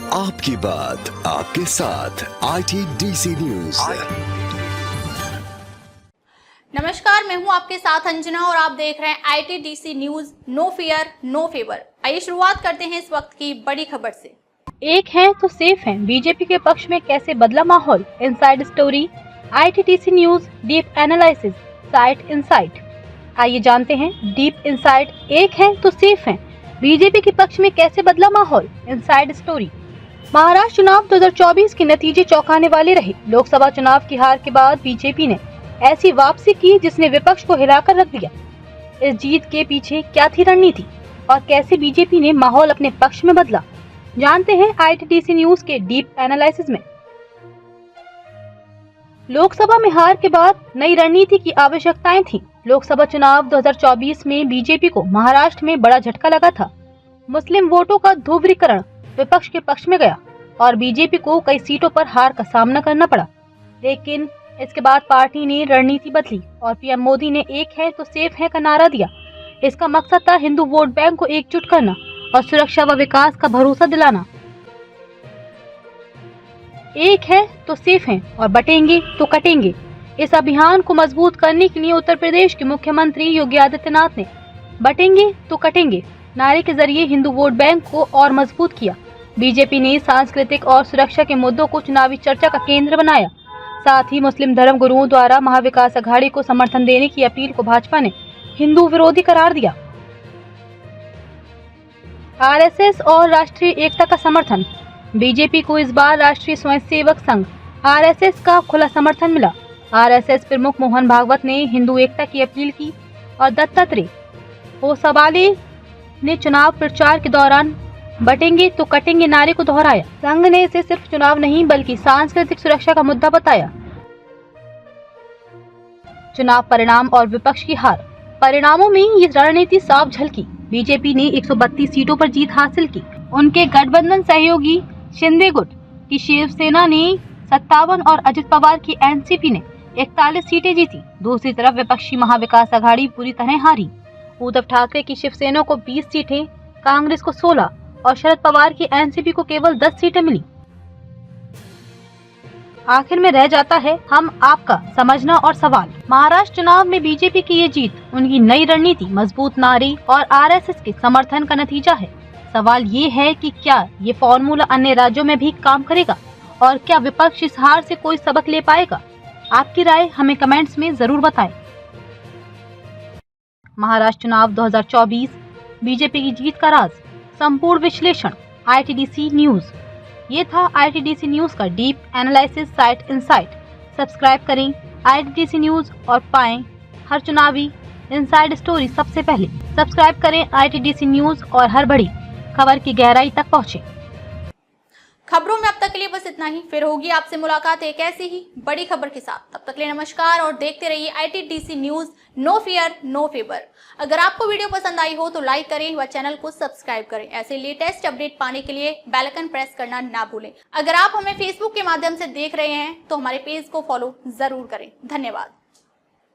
आपकी बात आपके साथ ITDC न्यूज। नमस्कार, मैं हूं आपके साथ अंजना और आप देख रहे हैं ITDC news. No fear no favour. आइए शुरुआत करते हैं इस वक्त की बड़ी खबर से। एक हैं तो सेफ हैं, बीजेपी के पक्ष में कैसे बदला माहौल, inside story, ITDC news deep analysis, site insight. आइए जानते हैं डीप इनसाइट। एक हैं तो सेफ हैं, बीजेपी के पक्ष में कैसे बदला माहौल, इनसाइड स्टोरी। महाराष्ट्र चुनाव 2024 के नतीजे चौंकाने वाले रहे। लोकसभा चुनाव की हार के बाद बीजेपी ने ऐसी वापसी की जिसने विपक्ष को हिलाकर रख दिया। इस जीत के पीछे क्या थी रणनीति और कैसे बीजेपी ने माहौल अपने पक्ष में बदला, जानते हैं ITDC न्यूज के डीप एनालिसिस में। लोकसभा में हार के बाद नई रणनीति की आवश्यकताएं थी। लोकसभा चुनाव 2024 में बीजेपी को महाराष्ट्र में बड़ा झटका लगा था। मुस्लिम वोटों का ध्रुवीकरण विपक्ष के पक्ष में गया और बीजेपी को कई सीटों पर हार का सामना करना पड़ा। लेकिन इसके बाद पार्टी ने रणनीति बदली और पीएम मोदी ने एक है तो सेफ है का नारा दिया। इसका मकसद था हिंदू वोट बैंक को एकजुट करना और सुरक्षा व विकास का भरोसा दिलाना। एक है तो सेफ है और बटेंगे तो कटेंगे। इस अभियान को मजबूत करने के लिए उत्तर प्रदेश के मुख्यमंत्री योगी आदित्यनाथ ने बटेंगे तो कटेंगे नारे के जरिए हिंदू वोट बैंक को और मजबूत किया। बीजेपी ने सांस्कृतिक और सुरक्षा के मुद्दों को चुनावी चर्चा का केंद्र बनाया। साथ ही मुस्लिम धर्म गुरुओं द्वारा महाविकास अघाड़ी को समर्थन देने की अपील को भाजपा ने हिंदू विरोधी करार दिया। RSS और राष्ट्रीय एकता का समर्थन। बीजेपी को इस बार राष्ट्रीय स्वयंसेवक संघ RSS का खुला समर्थन मिला। RSS प्रमुख मोहन भागवत ने हिंदू एकता की अपील की और दत्तात्रेय होसवाले ने चुनाव प्रचार के दौरान बटेंगे तो कटेंगे नारे को दोहराया। संघ ने इसे सिर्फ चुनाव नहीं बल्कि सांस्कृतिक सुरक्षा का मुद्दा बताया। चुनाव परिणाम और विपक्ष की हार। परिणामों में ये रणनीति साफ झलकी। बीजेपी ने 132 सीटों पर जीत हासिल की। उनके गठबंधन सहयोगी शिंदे गुट की शिवसेना ने 57 और अजित पवार की एनसीपी ने 41 सीटें जीती। दूसरी तरफ विपक्षी महाविकास अघाड़ी पूरी तरह हारी। उद्धव ठाकरे की शिवसेना को 20 सीटें, कांग्रेस को 16 और शरद पवार की एनसीपी को केवल 10 सीटें मिली। आखिर में रह जाता है हम आपका समझना और सवाल। महाराष्ट्र चुनाव में बीजेपी की ये जीत उनकी नई रणनीति, मजबूत नारे और RSS के समर्थन का नतीजा है। सवाल ये है कि क्या ये फॉर्मूला अन्य राज्यों में भी काम करेगा और क्या विपक्ष इस हार से कोई सबक ले पाएगा? आपकी राय हमें कमेंट्स में जरूर बताएं। महाराष्ट्र चुनाव 2024 बीजेपी की जीत का राज, संपूर्ण विश्लेषण ITDC न्यूज। ये था ITDC न्यूज का deep analysis, site insight. Subscribe करें ITDC न्यूज और पाएं हर चुनावी इनसाइड स्टोरी सबसे पहले। सब्सक्राइब करें ITDC न्यूज और हर बड़ी खबर की गहराई तक पहुंचे। खबरों में अब तक के लिए बस इतना ही। फिर होगी आपसे मुलाकात एक ऐसी ही बड़ी खबर के साथ। तब तक के लिए नमस्कार और देखते रहिए ITDC news. No fear no favour. अगर आपको वीडियो पसंद आई हो तो लाइक करें व चैनल को सब्सक्राइब करें। ऐसे लेटेस्ट अपडेट पाने के लिए बेल आइकन प्रेस करना ना भूलें। अगर आप हमें फेसबुक के माध्यम से देख रहे हैं तो हमारे पेज को फॉलो जरूर करें। धन्यवाद।